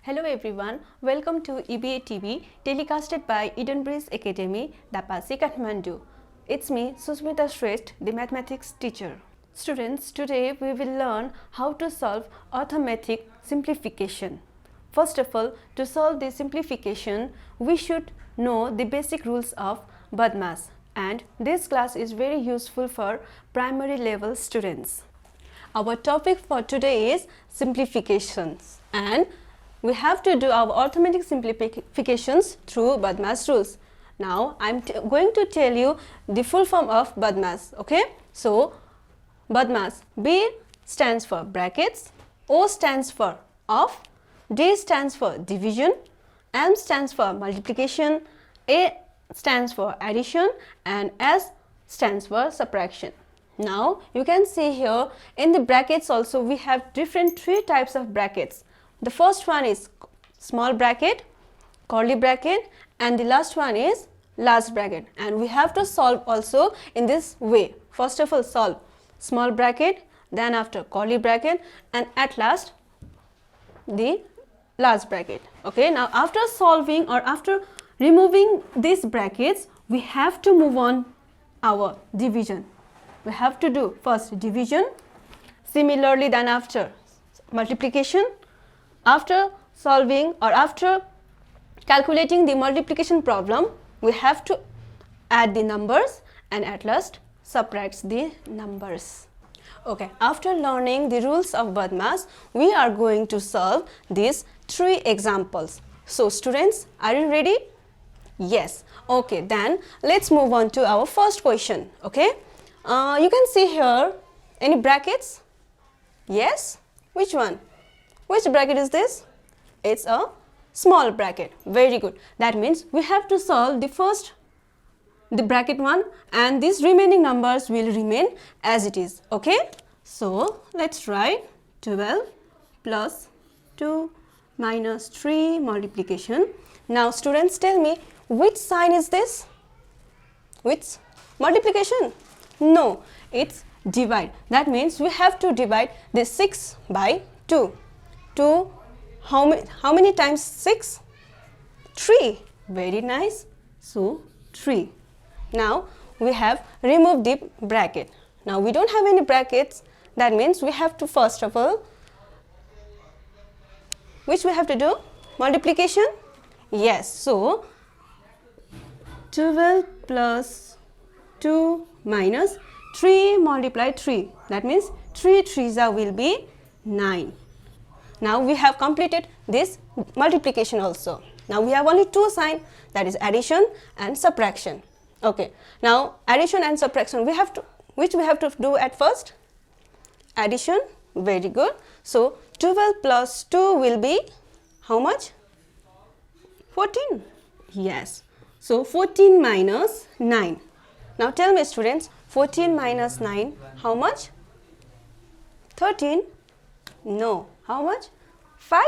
Hello everyone, welcome to EBA TV telecasted by Edenbridge Academy, Dapasi, Kathmandu. It's me, Susmita Shrestha, the mathematics teacher. Students, today we will learn how to solve arithmetic simplification. First of all, to solve this simplification, we should know the basic rules of BODMAS, and this class is very useful for primary level students. Our topic for today is simplifications, and we have to do our arithmetic simplifications through BODMAS rules. Now, I am going to tell you the full form of BODMAS. Okay? So, BODMAS, B stands for brackets, O stands for off, D stands for division, M stands for multiplication, A stands for addition, and S stands for subtraction. Now, you can see here in the brackets also we have different three types of brackets. The first one is small bracket, curly bracket, and the last one is large bracket, and we have to solve also in this way. First of all, solve small bracket, then after curly bracket, and at last the large bracket. Okay, now after solving or after removing these brackets, we have to move on our division. We have to do first division, similarly then after multiplication. After solving or after calculating the multiplication problem, we have to add the numbers and at last subtract the numbers. Okay, after learning the rules of BODMAS, we are going to solve these three examples. So students, are you ready? Yes. Okay, then let's move on to our first question. Okay, you can see here any brackets? Yes. Which one? Which bracket is this? It's a small bracket. Very good. That means we have to solve the bracket one, and these remaining numbers will remain as it is. Okay. So let's write 12 plus 2 minus 3 multiplication. Now students, tell me which sign is this? Which multiplication? No, it's divide. That means we have to divide this 6 by 2. 2, how many times 6? 3. Very nice. So 3. Now we have removed the bracket. Now we don't have any brackets. That means we have to first of all, which we have to do? Multiplication? Yes. So 12 plus 2 minus 3 multiplied 3. That means 3 3s will be 9. Now we have completed this multiplication also. Now we have only two signs, that is addition and subtraction. Okay. Now addition and subtraction which we have to do at first? Addition. Very good. So 12 plus 2 will be how much? 14. Yes. So 14 minus 9. Now tell me students, 14 minus 9 how much? 13. No. How much? 5.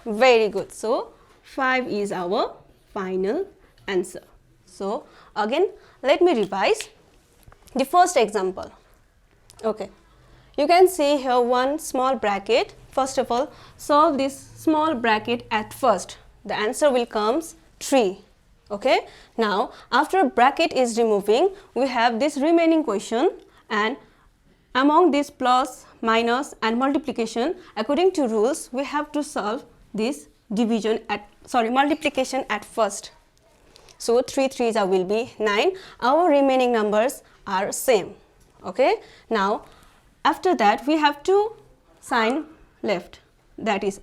Very good. So 5 is our final answer. So again, let me revise the first example. Okay. You can see here one small bracket. First of all, solve this small bracket at first. The answer will come 3. Okay. Now after bracket is removing, we have this remaining question, and among this plus, minus and multiplication, according to rules, we have to solve this multiplication at first. So 3 3s will be 9. Our remaining numbers are same. Okay. Now after that we have two sign left. That is,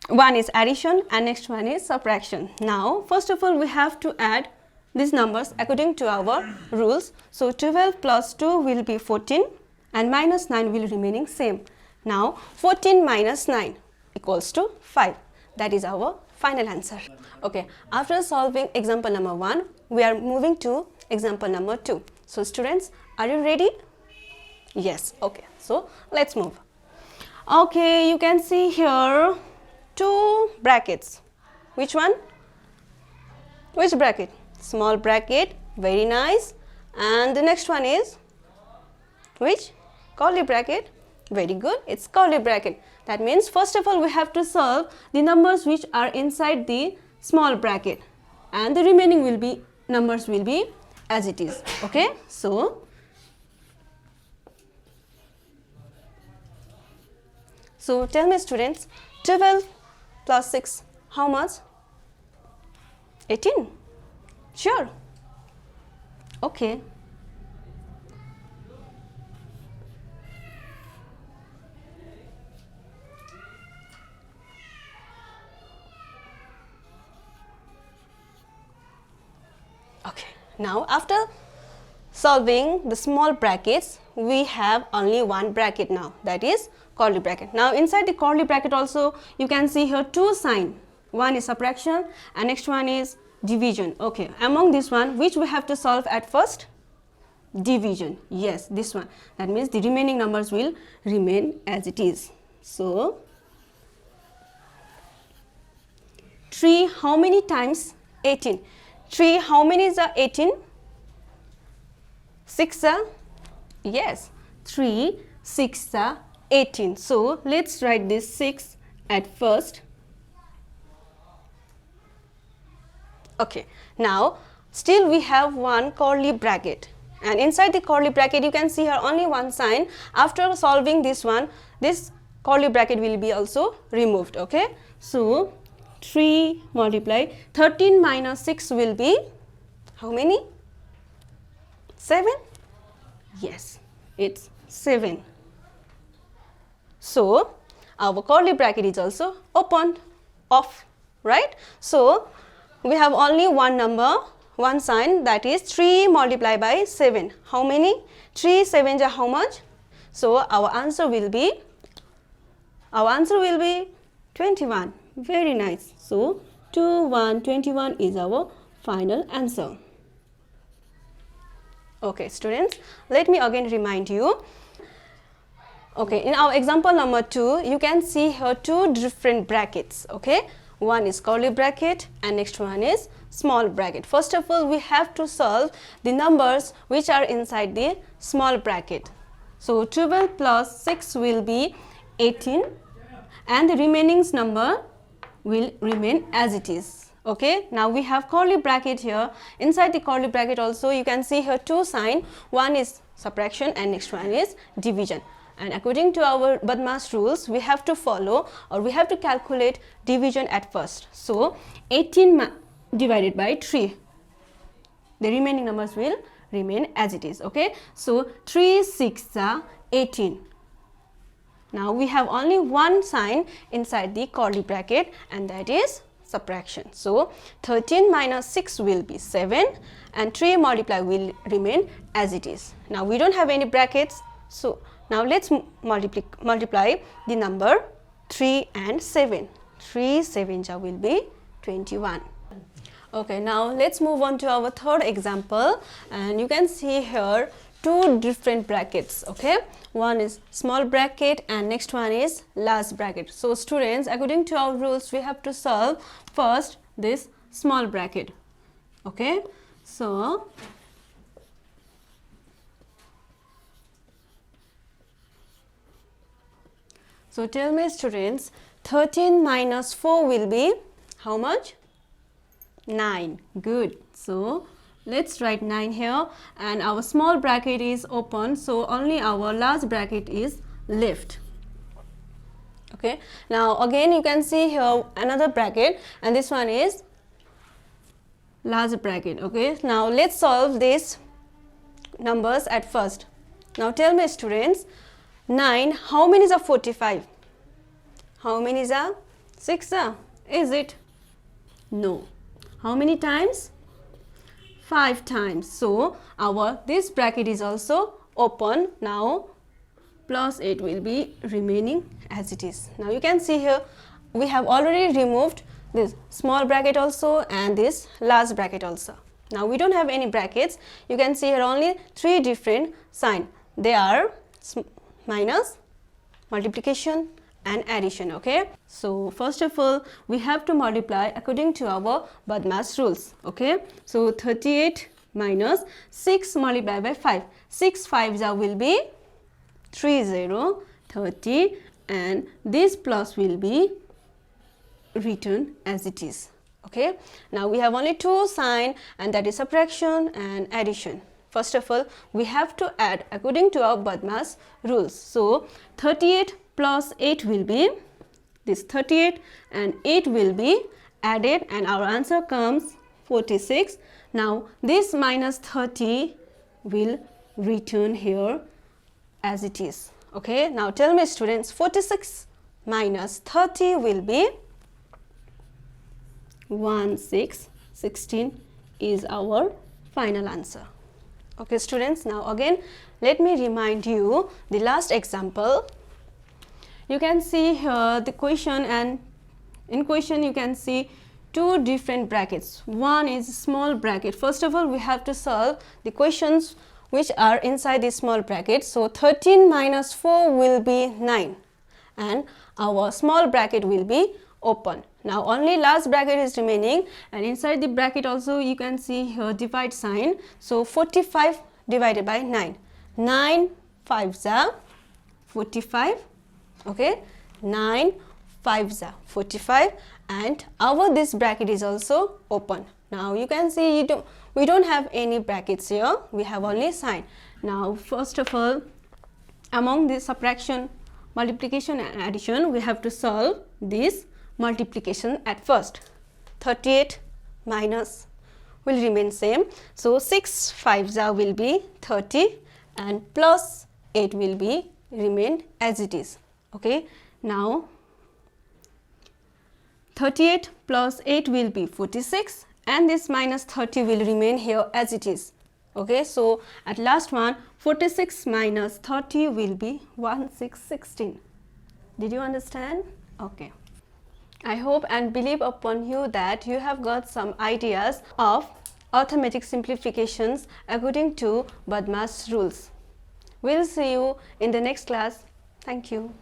one is addition and next one is subtraction. Now first of all we have to add these numbers according to our rules. So 12 plus 2 will be 14. And minus 9 will remaining same. Now 14 minus 9 equals to 5. That is our final answer. Okay. After solving example number 1, we are moving to example number 2. So students, are you ready? Yes. Okay. So let's move. Okay. You can see here two brackets. Which one? Which bracket? Small bracket. Very nice. And the next one is which? Curly bracket. Very good. It's curly bracket. That means first of all we have to solve the numbers which are inside the small bracket, and the remaining will be numbers will be as it is. Okay, so tell me students, 12 plus 6 how much? 18? Sure. Okay. Okay, now after solving the small brackets, we have only one bracket now, that is curly bracket. Now inside the curly bracket also you can see here two signs. One is subtraction and next one is division. Okay, among this one, which we have to solve at first? Division. Yes, this one. That means the remaining numbers will remain as it is. So 3 how many times? 18. 3 how many is 18? 6 yes, 3 6 18. So let's write this 6 at first. Okay, now still we have one curly bracket, and inside the curly bracket you can see here only one sign. After solving this one, this curly bracket will be also removed. Okay, so 3 multiply 13 minus 6 will be how many? 7? Yes, it's 7. So our curly bracket is also opened, off, right? So we have only one number, one sign, that is 3 multiplied by 7. How many? 3 7s are how much? So our answer will be 21. Very nice. So 21 is our final answer. Okay students, let me again remind you. Okay, in our example number 2, you can see here two different brackets. Okay, one is curly bracket and next one is small bracket. First of all, we have to solve the numbers which are inside the small bracket. So 12 plus 6 will be 18, and the remaining number will remain as it is. Okay, now we have curly bracket here. Inside the curly bracket also you can see here two signs. One is subtraction and next one is division. And according to our BODMAS rules, we have to follow, or we have to calculate division at first. So 18 divided by 3, the remaining numbers will remain as it is. Okay, so 3 6 18. Now we have only one sign inside the curly bracket, and that is subtraction. So 13 minus 6 will be 7, and 3 multiply will remain as it is. Now we don't have any brackets, so now let's multiply the number 3 and 7. 3 7s will be 21. Okay, now let's move on to our third example, and you can see here two different brackets. Okay, one is small bracket and next one is large bracket. So students, according to our rules, we have to solve first this small bracket. Okay, so tell me students, 13 minus 4 will be how much? 9. Good. So let's write 9 here, and our small bracket is open, so only our large bracket is left. Okay, now again you can see here another bracket, and this one is large bracket. Okay, now let's solve these numbers at first. Now tell me students, 9 how many is 45? How many is 6? Is it? No. How many times? 5 times. So our this bracket is also open. Now plus 8 will be remaining as it is. Now you can see here we have already removed this small bracket also and this large bracket also. Now we don't have any brackets. You can see here only 3 different signs. They are minus, multiplication and addition. Okay, so first of all we have to multiply according to our BODMAS rules. Okay, so 38 minus 6 multiplied by 5. 6 5s will be 30, 30, and this plus will be written as it is. Okay, now we have only two sign, and that is subtraction and addition. First of all, we have to add according to our BODMAS rules. So 38 plus 8 will be this 38, and 8 will be added, and our answer comes 46. Now this minus 30 will return here as it is. Okay, now tell me students, 46 minus 30 will be 16 is our final answer. Okay students, now again let me remind you the last example. You can see here the question, and in question you can see two different brackets. One is small bracket. First of all, we have to solve the questions which are inside the small bracket. So 13 minus 4 will be 9, and our small bracket will be open. Now only last bracket is remaining, and inside the bracket also you can see here divide sign. So 45 divided by 9. 9 5s are 45. Okay, 9 5s are 45, and our this bracket is also open. Now you can see we don't have any brackets here, we have only sign. Now first of all, among the subtraction, multiplication and addition, we have to solve this multiplication at first. 38 minus will remain same, so 6 5s are will be 30, and plus 8 will be remain as it is. Okay, now 38 plus 8 will be 46, and this minus 30 will remain here as it is. Okay, so at last one, 46 minus 30 will be 16. Did you understand? Okay, I hope and believe upon you that you have got some ideas of arithmetic simplifications according to BODMAS rules. We'll see you in the next class. Thank you.